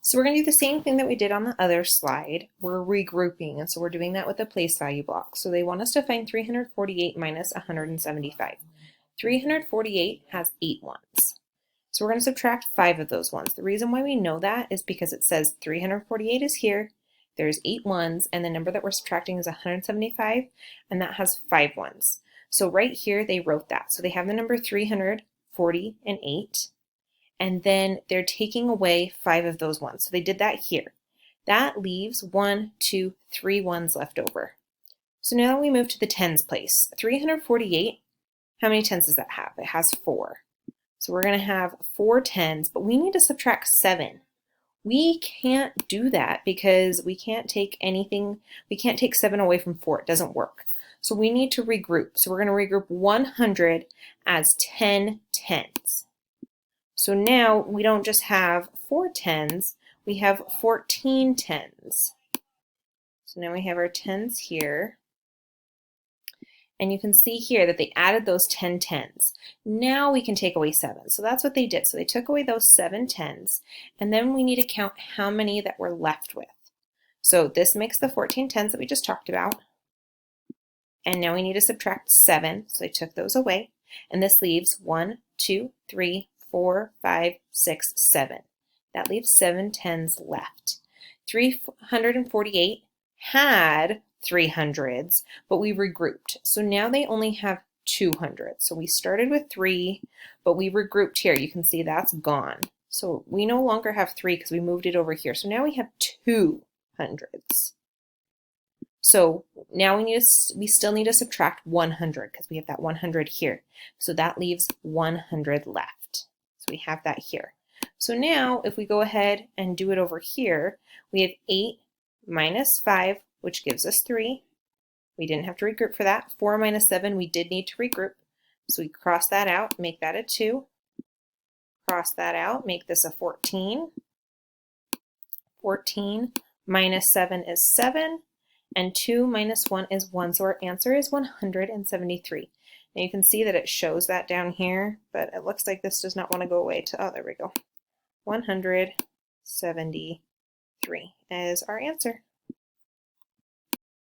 So we're going to do the same thing that we did on the other slide. We're regrouping, and so we're doing that with a place value block. So they want us to find 348 minus 175. 348 has 8 ones. So we're going to subtract 5 of those ones. The reason why we know that is because it says 348 is here, there's 8 ones, and the number that we're subtracting is 175, and that has 5 ones. So right here they wrote that. So they have the number 348, and then they're taking away 5 of those ones. So they did that here. That leaves 1, 2, 3 ones left over. So now we move to the tens place. 348, how many tens does that have? It has 4. So we're going to have 4 tens, but we need to subtract 7. We can't do that because we can't take anything, we can't take 7 away from 4. It doesn't work. So we need to regroup. So we're going to regroup 100 as 10 tens. So now we don't just have 4 tens, we have 14 tens. So now we have our tens here. And you can see here that they added those 10 tens. Now we can take away 7. So that's what they did. So they took away those 7 tens, and then we need to count how many that we're left with. So this makes the 14 tens that we just talked about. And now we need to subtract 7. So they took those away. And this leaves 1, 2, 3, 4, 5, 6, 7. That leaves 7 tens left. 348 had 300s, but we regrouped. So now they only have 200. So we started with 3, but we regrouped here. You can see that's gone. So we no longer have 3 because we moved it over here. So now we have 200s. So now we still need to subtract 100 because we have that 100 here. So that leaves 100 left. So we have that here. So now if we go ahead and do it over here, we have 8 minus 5, which gives us 3. We didn't have to regroup for that. 4 minus 7, we did need to regroup. So we cross that out, make that a 2. Cross that out, make this a 14. 14 minus 7 is 7. And 2 minus 1 is 1. So our answer is 173. Now you can see that it shows that down here, but it looks like this does not want to go away. Oh, there we go. 173 is our answer.